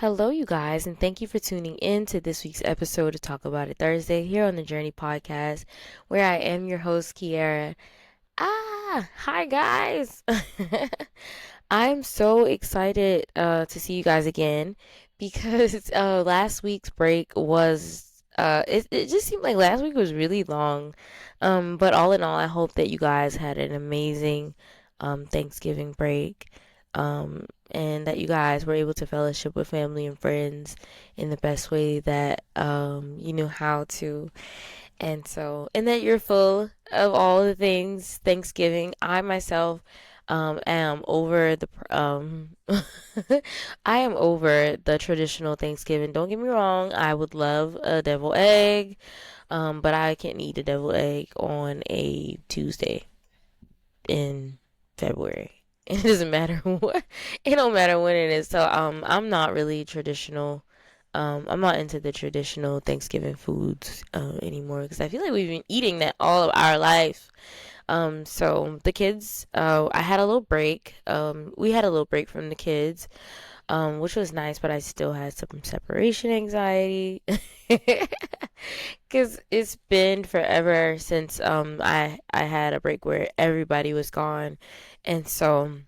Hello, you guys, and thank you for tuning in to this week's episode of Talk About It Thursday here on the Journey Podcast, where I am your host, Kiara. Hi, guys. I'm so excited to see you guys again because last week's break was, it just seemed like last week was really long. But all in all, I hope that you guys had an amazing Thanksgiving break. And that you guys were able to fellowship with family and friends in the best way that you knew how to. And that you're full of all the things Thanksgiving. I myself am over the I am over the traditional Thanksgiving. Don't get me wrong, I would love a devil egg, but I can't eat a devil egg on a Tuesday in February. It doesn't matter what. It don't matter when it is. So I'm not really traditional. I'm not into the traditional Thanksgiving foods anymore because I feel like we've been eating that all of our life. So the kids, I had a little break. We had a little break from the kids, which was nice, but I still had some separation anxiety because it's been forever since I had a break where everybody was gone, and so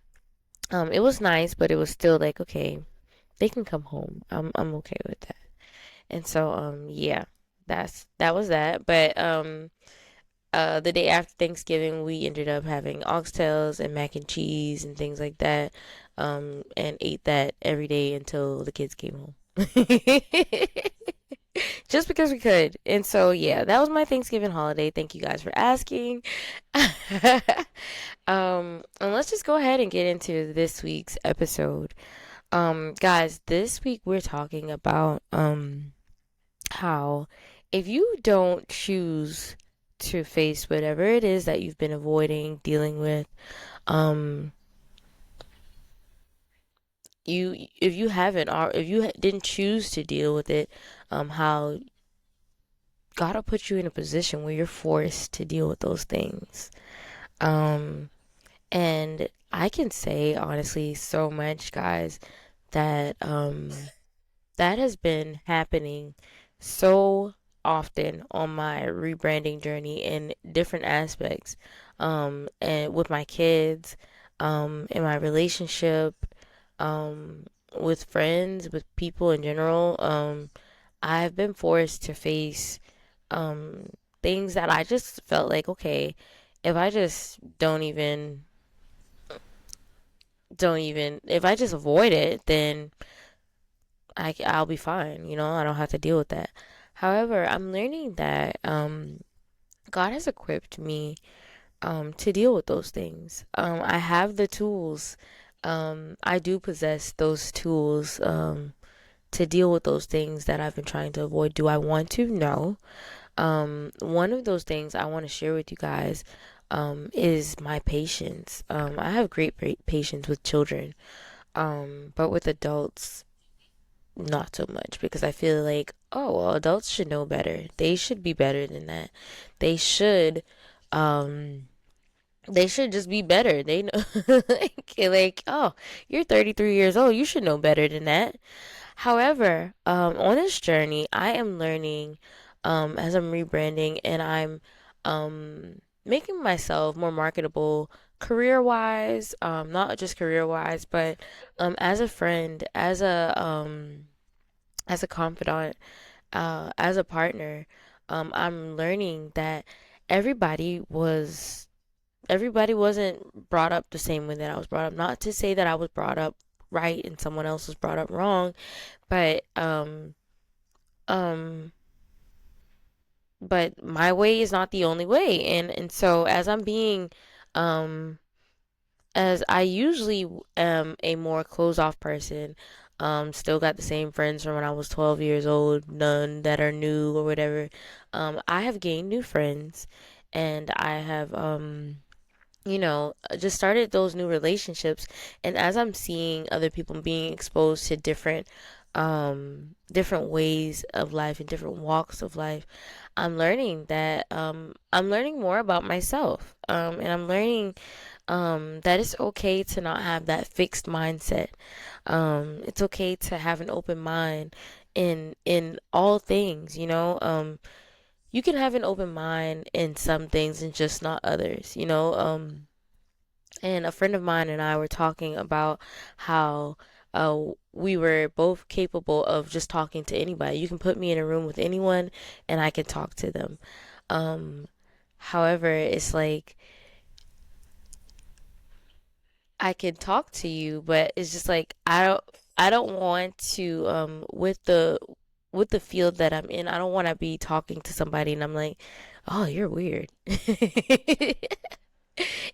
it was nice, but it was still like, okay, they can come home. I'm okay with that. And so yeah, that was that. But the day after Thanksgiving, we ended up having oxtails and mac and cheese and things like that, and ate that every day until the kids came home. Just because we could. And so, yeah, that was my Thanksgiving holiday. Thank you guys for asking. And let's just go ahead and get into this week's episode. Guys, this week we're talking about how if you don't choose to face whatever it is that you've been avoiding dealing with, um, you if you haven't or if you didn't choose to deal with it, how God will put you in a position where you're forced to deal with those things. Um, and I can say honestly so much, guys, that that has been happening so often on my rebranding journey in different aspects, and with my kids, in my relationship, with friends, with people in general. I've been forced to face um, things that I just felt like, okay, if I just if I just avoid it, then I'll be fine. I don't have to deal with that. However, I'm learning that God has equipped me to deal with those things. I have the tools. I do possess those tools to deal with those things that I've been trying to avoid. Do I want to? No. One of those things I want to share with you guys is my patience. I have great patience with children, but with adults, not so much because I feel like, oh, well, adults should know better. They should be better than that. They should, um, they should just be better. They know, oh, you're 33 years old. You should know better than that. However, on this journey, I am learning, as I'm rebranding and I'm, making myself more marketable career wise, not just career wise, but, as a friend, as a confidant, as a partner, I'm learning that everybody was everybody wasn't brought up the same way that I was brought up. Not to say that I was brought up right and someone else was brought up wrong, but um but my way is not the only way. And so as I'm being um as I usually am a more closed off person, still got the same friends from when I was 12 years old, none that are new or whatever. I have gained new friends and I have just started those new relationships. And as I'm seeing other people being exposed to different ways of life and different walks of life, I'm learning that I'm learning more about myself. And I'm learning That it's okay to not have that fixed mindset. It's okay to have an open mind in all things, you know. You can have an open mind in some things and just not others, you know. And a friend of mine and I were talking about how we were both capable of just talking to anybody. You can put me in a room with anyone and I can talk to them. Um, However, it's like I can talk to you, but it's just like I don't want to with the field that I'm in, I don't want to be talking to somebody and I'm like, "Oh, you're weird."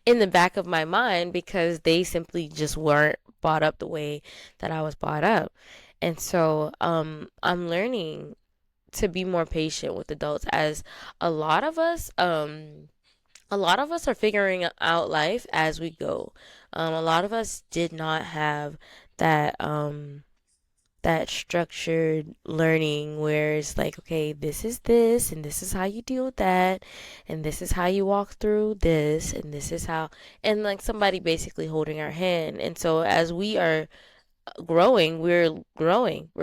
In the back of my mind because they simply just weren't brought up the way that I was brought up. And so I'm learning to be more patient with adults as a lot of us a lot of us are figuring out life as we go. A lot of us did not have that that structured learning where it's like, okay, this is this, and this is how you deal with that, and this is how you walk through this, and this is how, and like somebody basically holding our hand. And so as we are growing, we're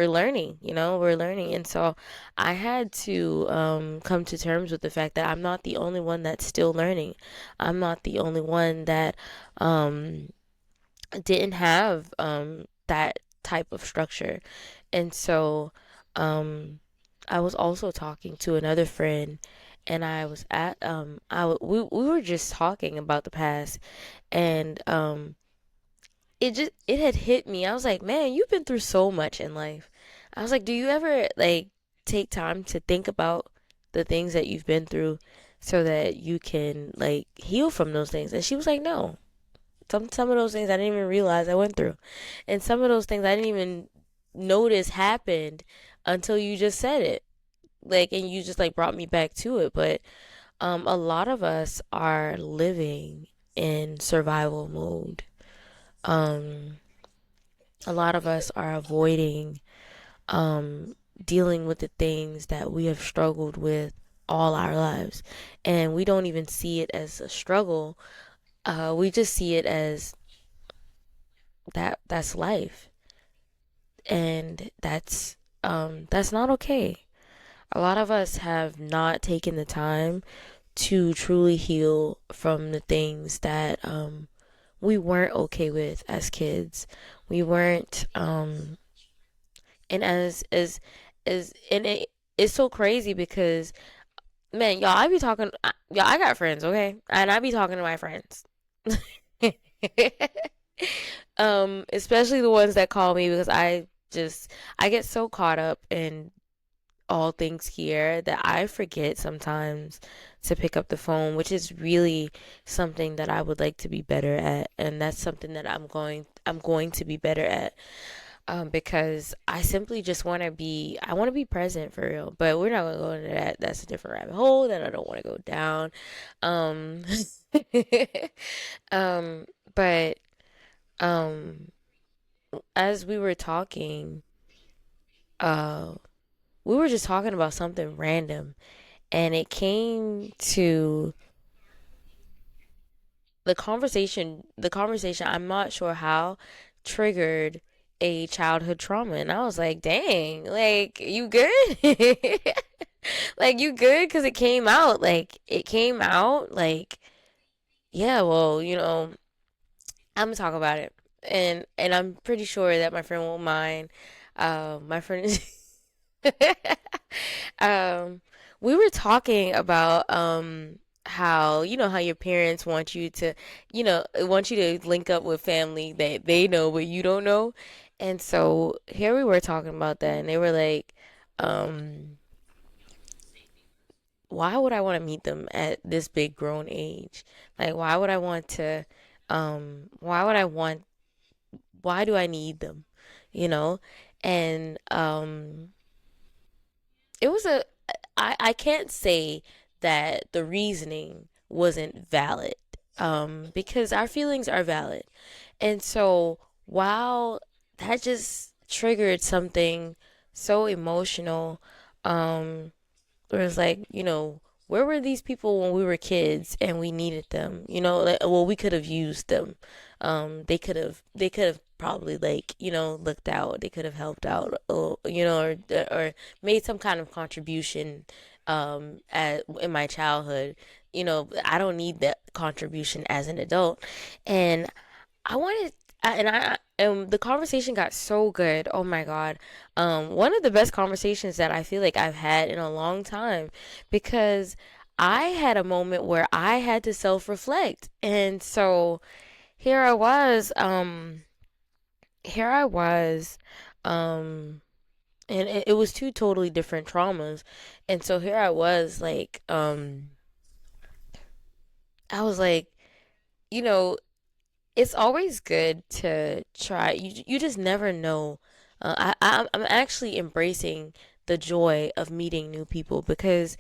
learning, you know, we're learning. And so I had to come to terms with the fact that I'm not the only one that's still learning. I'm not the only one that um, didn't have that type of structure. And so um, I was also talking to another friend and I was at we were just talking about the past and it had hit me. I was like, "Man, you've been through so much in life." I was like, "Do you ever like take time to think about the things that you've been through so that you can like heal from those things?" And she was like, "No. Some of those things I didn't even realize I went through. And some of those things I didn't even notice happened until you just said it. Like and you just like brought me back to it. But a lot of us are living in survival mode. Um a lot of us are avoiding dealing with the things that we have struggled with all our lives. And we don't even see it as a struggle. We just see it as that's life. And that's not okay. A lot of us have not taken the time to truly heal from the things that we weren't okay with as kids. We weren't and and it's so crazy because man, y'all, I be talking, y'all, I got friends, okay, and I be talking to my friends, especially the ones that call me because I get so caught up in all things here that I forget sometimes to pick up the phone, which is really something that I would like to be better at, and that's something that I'm going to be better at. Because I simply just I want to be present for real. But we're not gonna go into that. That's a different rabbit hole that I don't want to go down. Um, um, but um, as we were talking, uh, we were just talking about something random, and it came to the conversation, I'm not sure how, triggered a childhood trauma. And I was like, dang, like, you good? Like, you good? Because it came out, like, yeah, well, you know, I'm gonna talk about it. And I'm pretty sure that my friend won't mind. My friend um, we were talking about how you know how your parents want you to want you to link up with family that they know but you don't know. And so here we were talking about that and they were like, um, why would I want to meet them at this big grown age? Like why would I want to why would I want why do I need them? You know? And it was a I can't say that the reasoning wasn't valid because our feelings are valid. And so while that just triggered something so emotional, where it's like, you know, where were these people when we were kids and we needed them? You know, like, well, we could have used them. They could have probably like, looked out. They could have helped out, or made some kind of contribution in my childhood. I don't need that contribution as an adult. And I wanted, and the conversation got so good. Oh my God. One of the best conversations that I feel like I've had in a long time, because I had a moment where I had to self reflect. And so here I was, here I was, um, and it was two totally different traumas. And so here I was, like, I was like, you know, it's always good to try. You just never know. I'm actually embracing the joy of meeting new people, because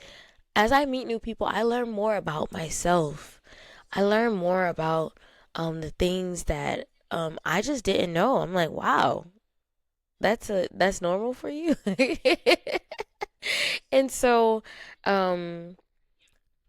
as I meet new people, I learn more about myself. I learn more about the things that I just didn't know. I'm like, wow, that's normal for you. And so um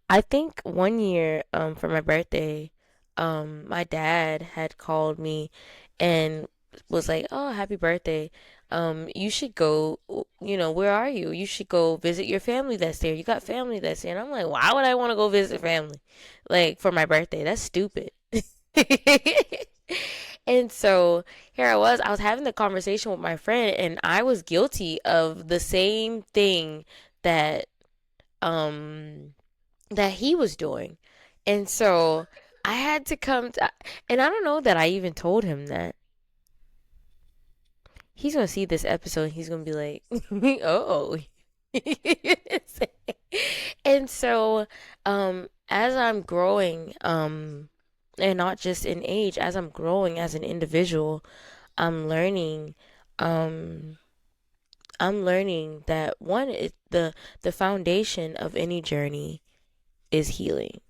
I think one year, for my birthday, my dad had called me and was like, "Oh, happy birthday. You should go, where are you? You should go visit your family that's there. You got family that's there." And I'm like, "Why would I want to go visit family? Like, for my birthday? That's stupid." And so here I was having the conversation with my friend, and I was guilty of the same thing that um that he was doing. And so I had to and I don't know that I even told him that. He's going to see this episode and he's going to be like, oh. And so, as I'm growing, and not just in age, as I'm growing as an individual, I'm learning, um, I'm learning that one is the foundation of any journey is healing.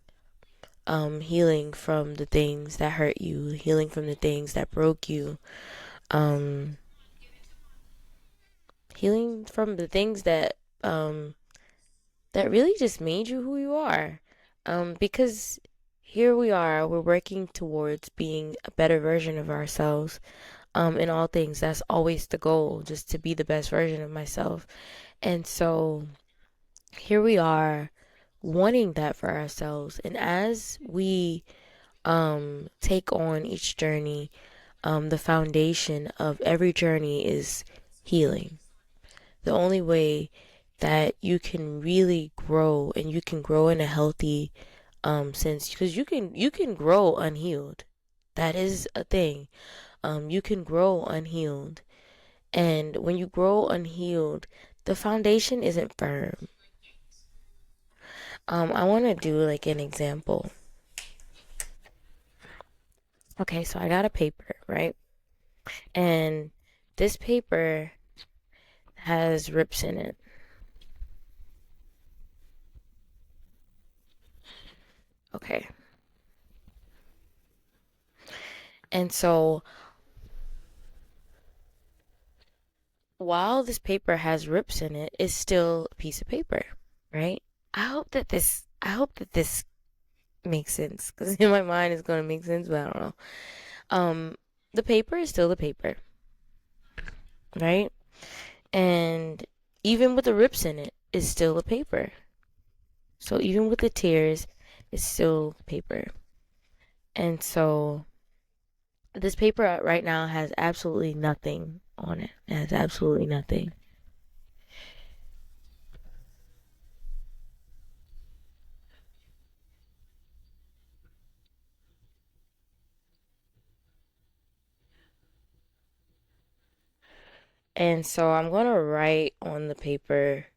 Healing from the things that hurt you, healing from the things that broke you, um, healing from the things that really just made you who you are. Because here we are, we're working towards being a better version of ourselves. In all things, that's always the goal, just to be the best version of myself. And so here we are wanting that for ourselves. And as we take on each journey, the foundation of every journey is healing. The only way that you can really grow, and you can grow in a healthy sense, because you can grow unhealed. That is a thing. You can grow unhealed, and when you grow unhealed, the foundation isn't firm. I want to do like an example. Okay, so I got a paper, right? And this paper has rips in it. Okay. And so while this paper has rips in it, it's still a piece of paper, right? I hope that this makes sense, because in my mind it's going to make sense, but I don't know. Um the paper is still the paper, right? And even with the rips in it, it's still a paper. So even with the tears, it's still paper. And so this paper right now has absolutely nothing on it. It has absolutely nothing. And so I'm going to write on the paper.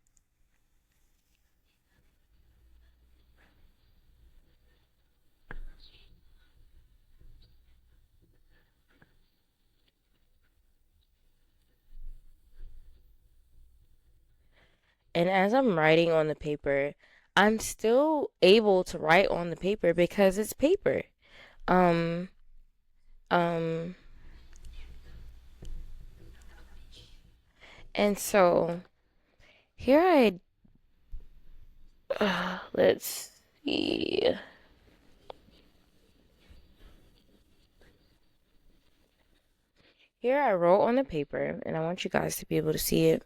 And as I'm writing on the paper, I'm still able to write on the paper because it's paper. Um, um, and so here I Let's see. Here I wrote on the paper, and I want you guys to be able to see it.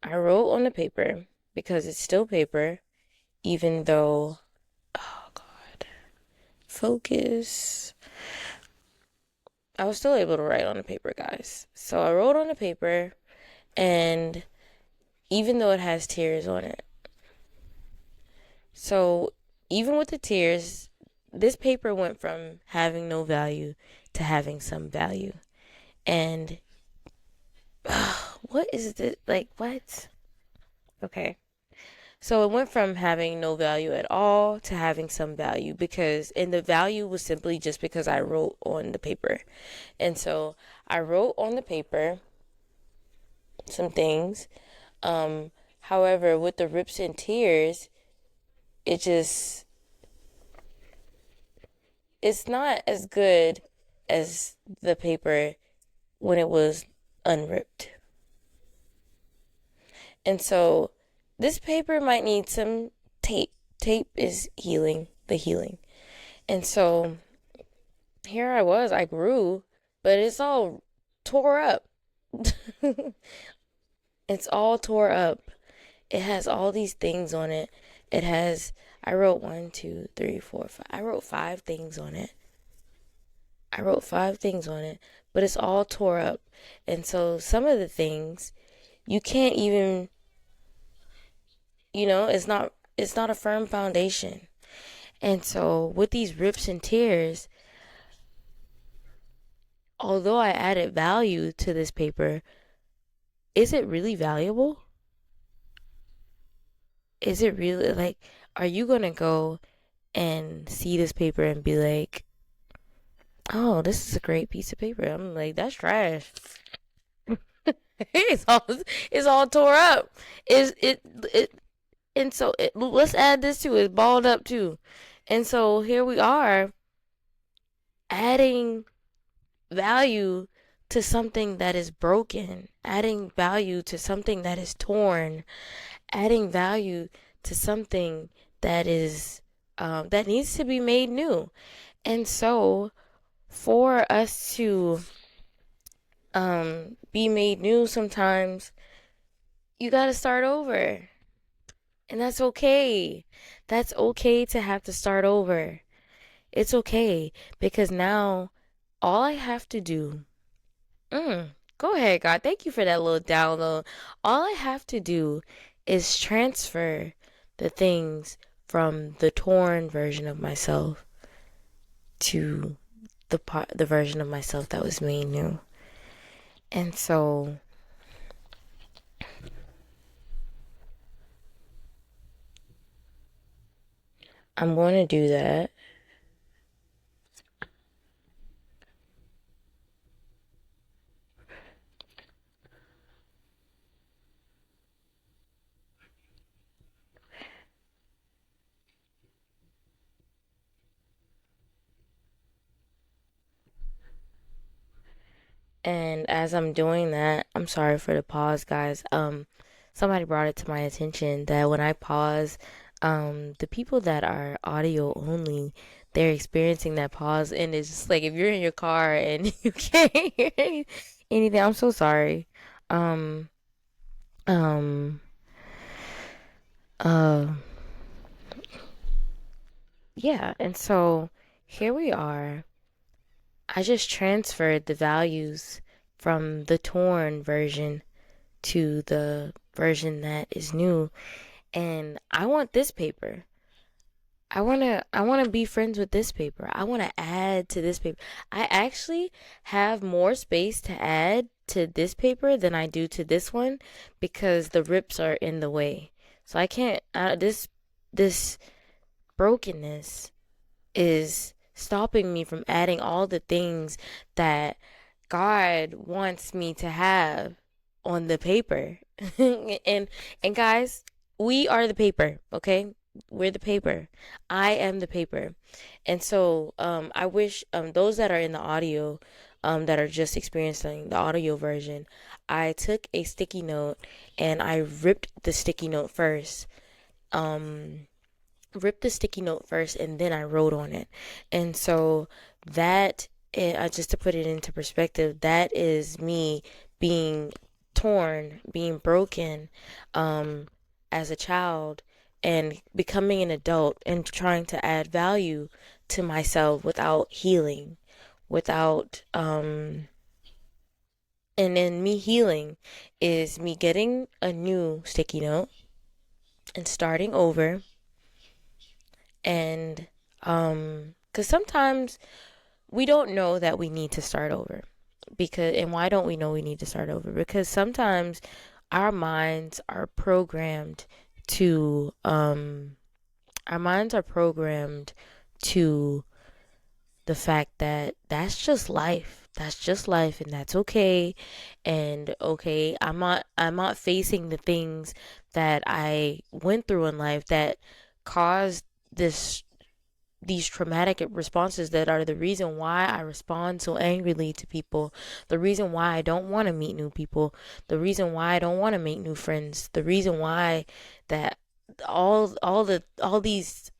I wrote on the paper because it's still paper, even though, oh God, focus. I was still able to write on the paper, guys. So I wrote on the paper, and even though it has tears on it, so even with the tears, this paper went from having no value to having some value. And what is this? Like, what? Okay. So it went from having no value at all to having some value and the value was simply just because I wrote on the paper. And so I wrote on the paper some things. However, with the rips and tears, it just, it's not as good as the paper when it was unripped. And so this paper might need some tape. Tape is the healing. And so here I grew, but it's all tore up. It's all tore up. It has all these things on it. It has, I wrote one, two, three, four, five. I wrote five things on it. I wrote five things on it, but it's all tore up. And so some of the things you can't even, it's not a firm foundation. And so with these rips and tears, although I added value to this paper, is it really valuable? Is it really like, are you gonna go and see this paper and be like, oh, this is a great piece of paper? I'm like, that's trash. it's all it's all tore up. Is it and so let's add this to it. It's balled up too. And so here we are adding value to something that is broken, adding value to something that is torn, adding value to something that is that needs to be made new. And so for us to be made new sometimes you got to start over. And that's okay. That's okay to have to start over. It's okay because now all I have to do, go ahead, God. Thank you for that little download. All I have to do is transfer the things from the torn version of myself to the version of myself that was made new. And so I'm going to do that. And as I'm doing that, I'm sorry for the pause, guys. Somebody brought it to my attention that when I pause, the people that are audio only, they're experiencing that pause, and it's just like if you're in your car and you can't hear anything, I'm so sorry. Um, um, uh, yeah, and so here we are. I just transferred the values from the torn version to the version that is new. And I want this paper. I want to be friends with this paper. I want to add to this paper. I actually have more space to add to this paper than I do to this one because the rips are in the way. So I can't this brokenness is stopping me from adding all the things that God wants me to have on the paper. and and guys, we are the paper, okay? We're the paper. I am the paper. And so I wish those that are in the audio that are just experiencing the audio version, I took a sticky note and I um, ripped the sticky note first, and then I wrote on it. And so that, just to put it into perspective, that is me being torn, being broken, um, as a child, and becoming an adult and trying to add value to myself without healing, without, and then me healing is me getting a new sticky note and starting over. And because sometimes we don't know that we need to start over. Because, and why don't we know we need to start over? Because sometimes our minds are programmed to our minds are programmed to the fact that that's just life. That's just life, and that's okay. And okay, I'm not facing the things that I went through in life that caused this these traumatic responses that are the reason why I respond so angrily to people, the reason why I don't want to meet new people, the reason why I don't want to make new friends, the reason why that all these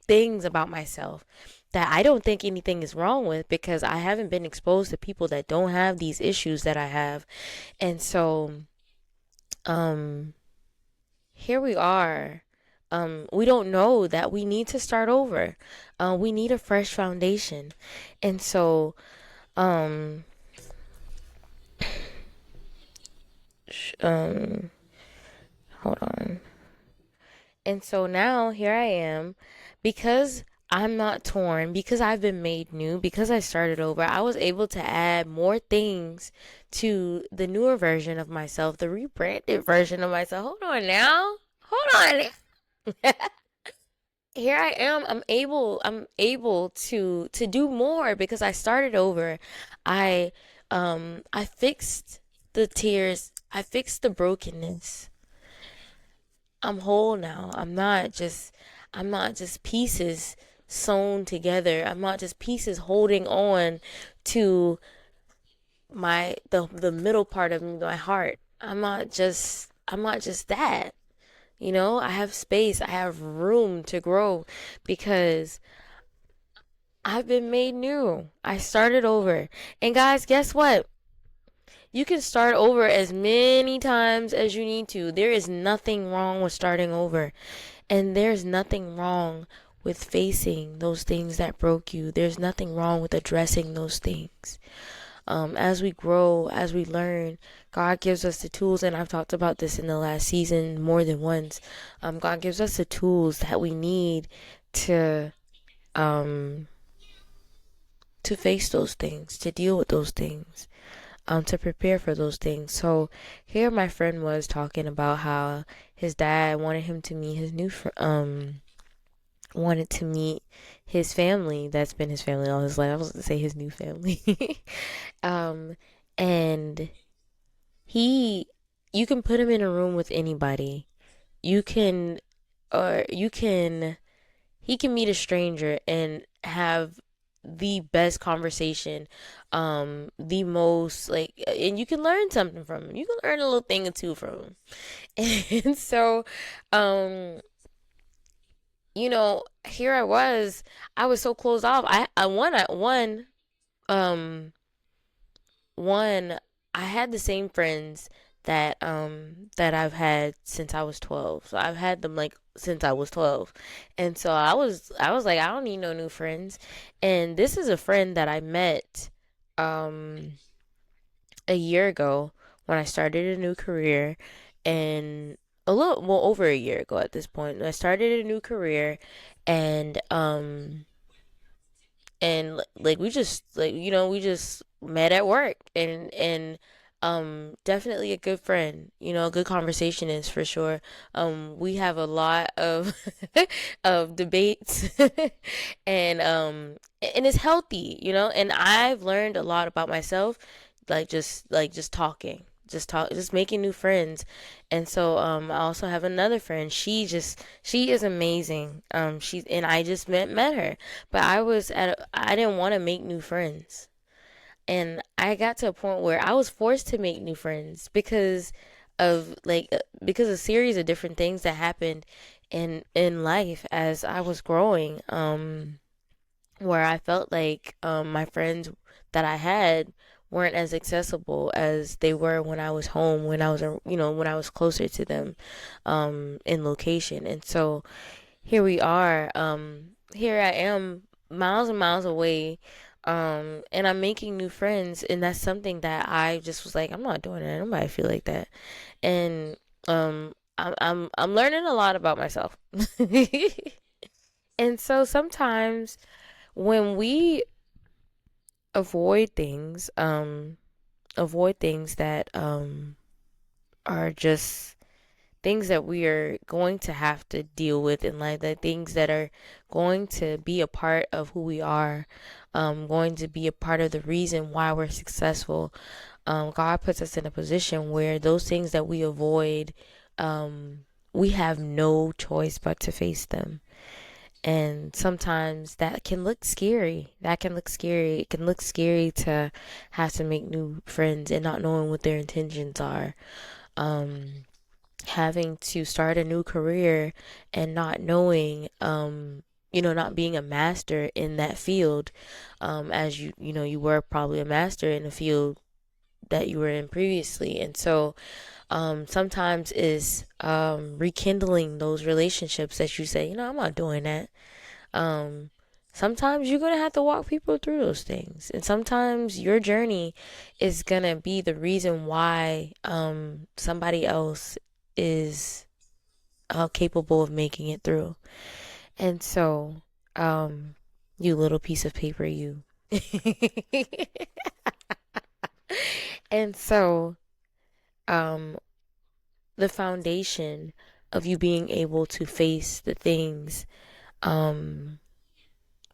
things about myself that I don't think anything is wrong with, because I haven't been exposed to people that don't have these issues that I have. And so um here we are. We don't know that we need to start over. We need a fresh foundation. And so, um, um, hold on. And so now here I am, because I'm not torn, because I've been made new, because I started over, I was able to add more things to the newer version of myself, the rebranded version of myself. Hold on now. Hold on. Here I am. I'm able to do more because I started over. I fixed the tears. I fixed the brokenness. I'm whole now. I'm not just pieces sewn together. I'm not just pieces holding on to the middle part of my heart. I'm not just that. I have space. I have room to grow because I've been made new. I started over. And guys, guess what? You can start over as many times as you need to. There is nothing wrong with starting over. And there's nothing wrong with facing those things that broke you. There's nothing wrong with addressing those things. As we grow, as we learn, God gives us the tools, and I've talked about this in the last season more than once. God gives us the tools that we need to um, to face those things, to deal with those things, to prepare for those things. So here my friend was talking about how his dad wanted him to meet his wanted to meet his family that's been his family all his life. I was going to say his new family. um and he you can put him in a room with anybody. You can or you can He can meet a stranger and have the best conversation, the most and you can learn something from him. You can learn a little thing or two from him. And so, um, here I was so closed off. Um, one, I had the same friends that I've had since I was 12. So I've had them like since I was 12. And so I was like I don't need no new friends. And this is a friend that I met um a year ago when I started a new career, and a little well over a year ago at this point. I started a new career, and like we just met at work, and definitely a good friend, a good conversationist for sure. We have a lot of of debates, and it's healthy, and I've learned a lot about myself, like just talking, just making new friends. And so I also have another friend. She is amazing. I just met her, but I didn't want to make new friends. And I got to a point where I was forced to make new friends because a series of different things that happened in life as I was growing. Where I felt like my friends that I had weren't as accessible as they were when I was home, when I was, when I was closer to them, in location. And so here we are. Here I am, miles and miles away, and I'm making new friends, and that's something that I just was like, I'm not doing it. Nobody feel like that, and I'm learning a lot about myself, and so sometimes when we avoid things, avoid things that are just things that we are going to have to deal with in life, the things that are going to be a part of who we are, going to be a part of the reason why we're successful. God puts us in a position where those things that we avoid, we have no choice but to face them. And sometimes that can look scary. That can look scary. It can look scary to have to make new friends and not knowing what their intentions are. Um, Having to start a new career and not knowing, not being a master in that field, as you were probably a master in the field that you were in previously. And so, sometimes is rekindling those relationships that you say, I'm not doing that. um, Sometimes you're gonna have to walk people through those things, and sometimes your journey is gonna be the reason why somebody else is capable of making it through. And so, um, you little piece of paper, you. And so, um, the foundation of you being able to face the things um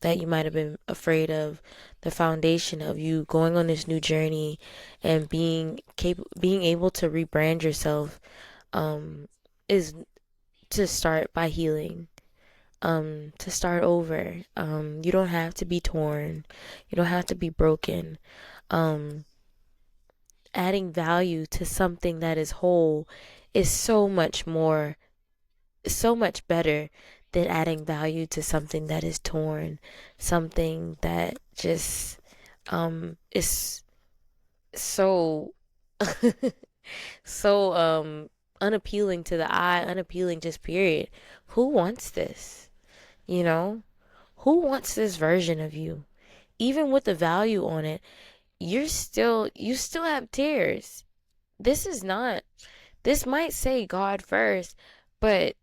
that you might have been afraid of, the foundation of you going on this new journey and being able to rebrand yourself, um, is to start by healing. To start over. You don't have to be torn. You don't have to be broken. Um, Adding value to something that is whole is so much better than adding value to something that is torn, something that just is so so unappealing to the eye, unappealing just period. Who wants this? You know? Who wants this version of you? Even with the value on it, you still have tears. This is not this might say God first, but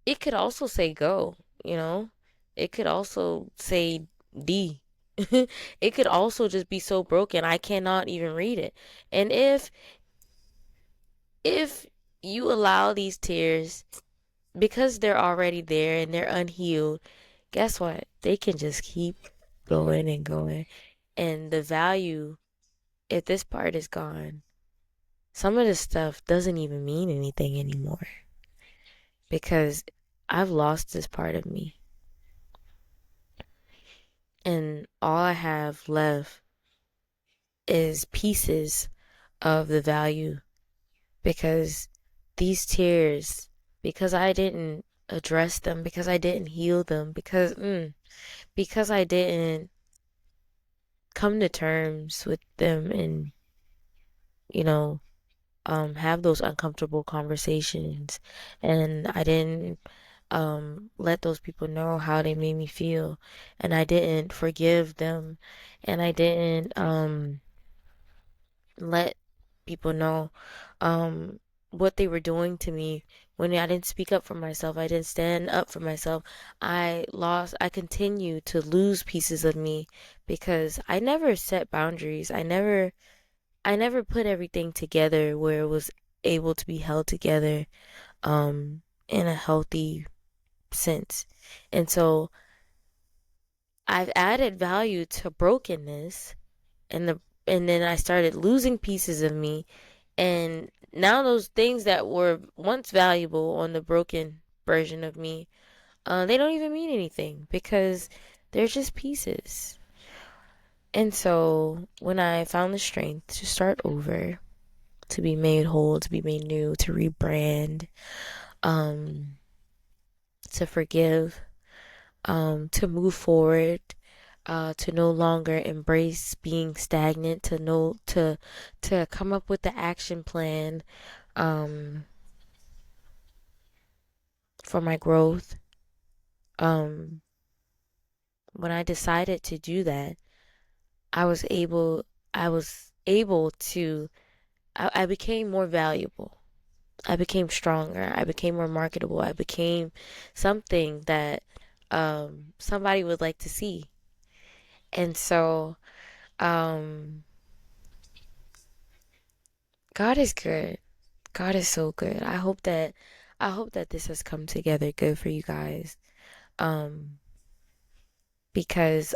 it could also say go, you know? It could also say D. It could also just be so broken I cannot even read it. And if you allow these tears because they're already there and they're unhealed, guess what? They can just keep going and going. And the value, if this part is gone, some of this stuff doesn't even mean anything anymore because I've lost this part of me. And all I have left is pieces of the value because these tears, because I didn't address them, because I didn't heal them, because I didn't come to terms with them and, you know, have those uncomfortable conversations, and I didn't let those people know how they made me feel, and I didn't forgive them, and I didn't let people know um what they were doing to me when I didn't speak up for myself. I didn't stand up for myself. I continue to lose pieces of me because I never set boundaries. I never put everything together where it was able to be held together in a healthy sense. And so I've added value to brokenness, and then I started losing pieces of me, and now those things that were once valuable on the broken version of me, they don't even mean anything because they're just pieces. And so when I found the strength to start over, to be made whole, to be made new, to rebrand, um, to forgive, to move forward, to no longer embrace being stagnant, to come up with the action plan, um, for my growth. Um, when I decided to do that, I was able, I was able to, I became more valuable. I became stronger. I became more marketable. I became something that somebody would like to see. And so, um, God is good. God is so good. I hope that this has come together good for you guys. Um, because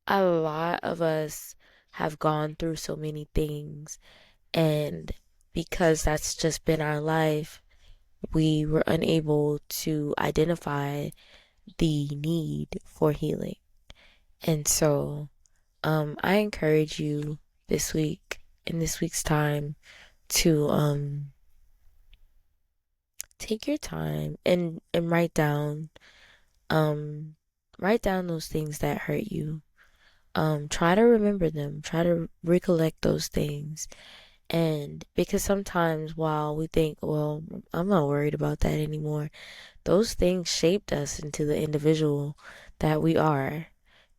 a lot of us have gone through so many things, and because that's just been our life, we were unable to identify the need for healing. And so, I encourage you this week, in this week's time, to take your time and um write down those things that hurt you. Try to remember them. Try to recollect those things. And because sometimes while we think, well, I'm not worried about that anymore, those things shaped us into the individual that we are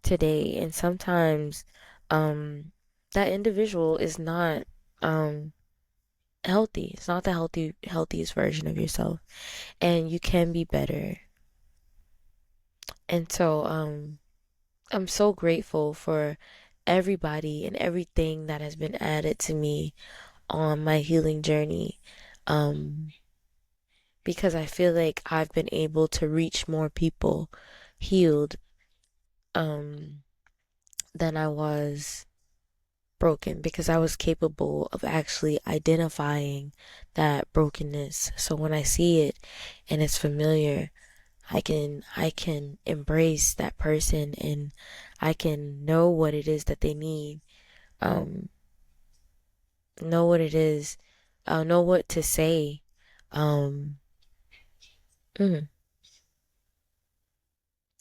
today. And sometimes um that individual is not um healthy. It's not the healthiest version of yourself. And you can be better. And so I'm so grateful for everybody and everything that has been added to me on my healing journey. Um, because I feel like I've been able to reach more people healed um than I was broken, because I was capable of actually identifying that brokenness. So when I see it and it's familiar, I can embrace that person, and I can know what it is that they need. Um, know what it is, know what to say. Um, mm,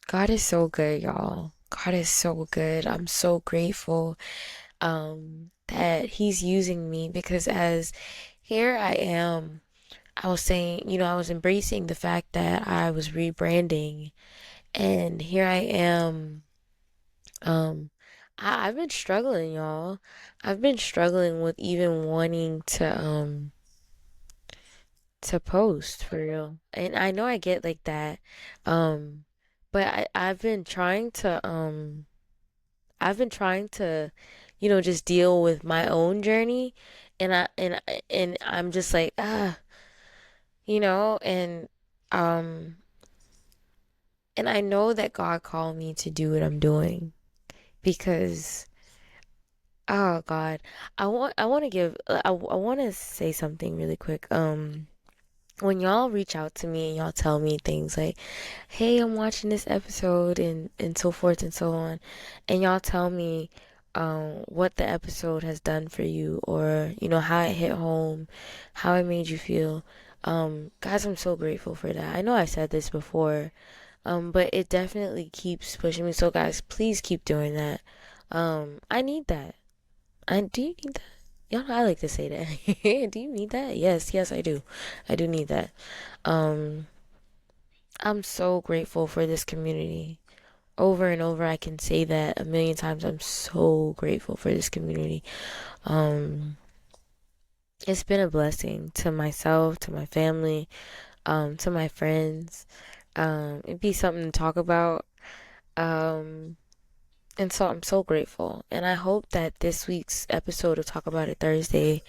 God is so good, y'all. God is so good. I'm so grateful that He's using me, because as here I am, I was saying, I was embracing the fact that I was rebranding, and here I am. Um, I've been struggling, y'all. I've been struggling with even wanting to post for real. And I know I get like that. Um, but I've been trying to, just deal with my own journey, and I'm just like, and um and I know that God called me to do what I'm doing, because oh God, I want to say something really quick. When y'all reach out to me and y'all tell me things like, "Hey, I'm watching this episode," and so forth and so on, and y'all tell me what the episode has done for you, or how it hit home, how it made you feel. Guys, I'm so grateful for that. I know I said this before, but it definitely keeps pushing me. So guys, please keep doing that. I need that. Do you need that? Y'all know I like to say that. Do you need that? Yes, yes, I do. I do need that. Um, I'm so grateful for this community. Over and over, I can say that a million times. I'm so grateful for this community. Um, it's been a blessing to myself, to my family, to my friends. It'd be something to talk about. Um, and so I'm so grateful. And I hope that this week's episode of Talk About It Thursday,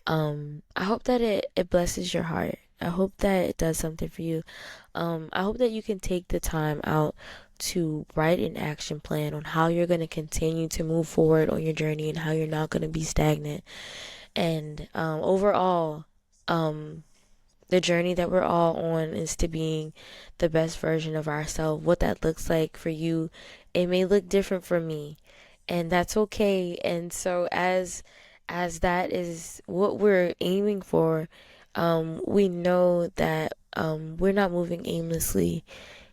I hope that it blesses your heart. I hope that it does something for you. I hope that you can take the time out to write an action plan on how you're going to continue to move forward on your journey, and how you're not going to be stagnant. And overall, um, the journey that we're all on is to being the best version of ourselves. What that looks like for you, it may look different for me. and that's okay. And so as that is what we're aiming for, we know that we're not moving aimlessly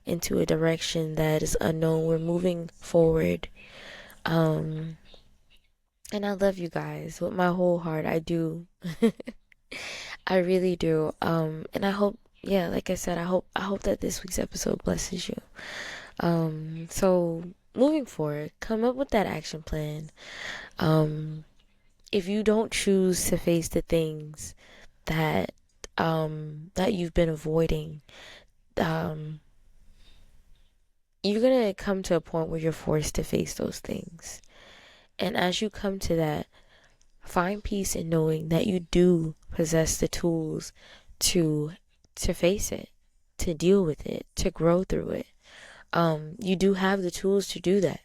into a direction that is unknown. We're moving forward. Um, and I love you guys with my whole heart. I do. I really do. And I hope, yeah, like I said, I hope that this week's episode blesses you. So moving forward, come up with that action plan. Um, if you don't choose to face the things that that you've been avoiding, um, you're gonna come to a point where you're forced to face those things. And as you come to that, find peace in knowing that you do possess the tools to face it, to deal with it, to grow through it. You do have the tools to do that.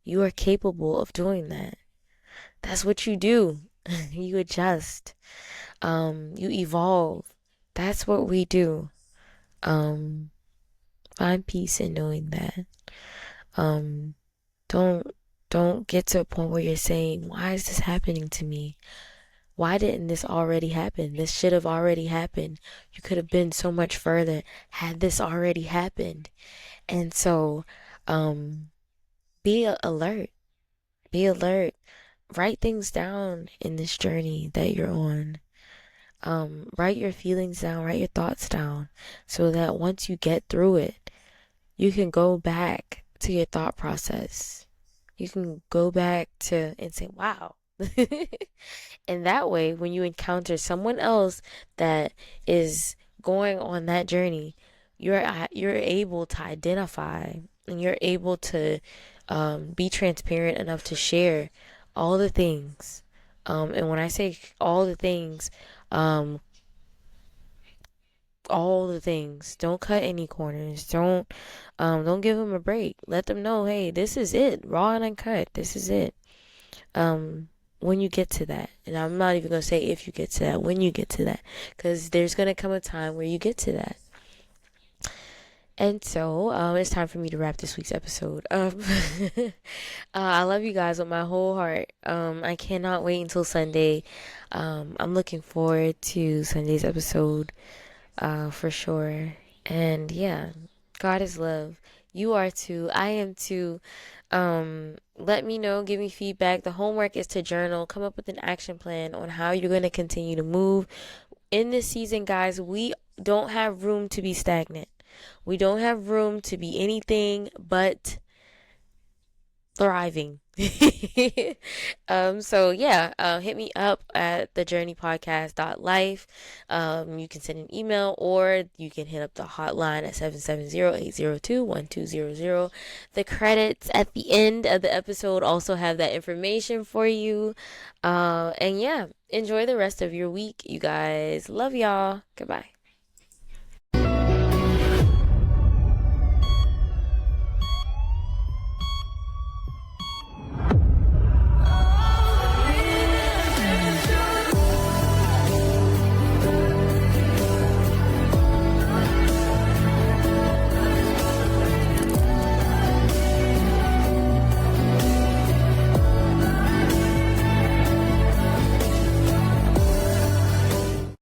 You are capable of doing that. That's what you do. You adjust. You evolve. That's what we do. Um, find peace in knowing that. Um, don't don't get to a point where you're saying, "Why is this happening to me? Why didn't this already happen? This should have already happened. You could have been so much further had this already happened." And so, um, be alert. Be alert. Write things down in this journey that you're on. Write your feelings down, write your thoughts down, so that once you get through it, you can go back to your thought process. You can go back to and say, wow. And that way, when you encounter someone else that is going on that journey, you're able to identify and you're able to be transparent enough to share all the things. And when I say all the things, um, all the things. Don't cut any corners. Don't give them a break. Let them know, hey, this is it, raw and uncut. This is it. Um, when you get to that, and I'm not even gonna say if you get to that, when you get to that, because there's gonna come a time where you get to that. And so, it's time for me to wrap this week's episode up. I love you guys with my whole heart. I cannot wait until Sunday. I'm looking forward to Sunday's episode, for sure. And yeah, God is love. You are too. I am too. Let me know, give me feedback. The homework is to journal, come up with an action plan on how you're going to continue to move. In this season, guys, we don't have room to be stagnant. We don't have room to be anything but thriving. So yeah, hit me up at thejourneypodcast.life. You can send an email or you can hit up the hotline at 770-802-1200. The credits at the end of the episode also have that information for you. And yeah, enjoy the rest of your week, you guys. Love y'all. Goodbye.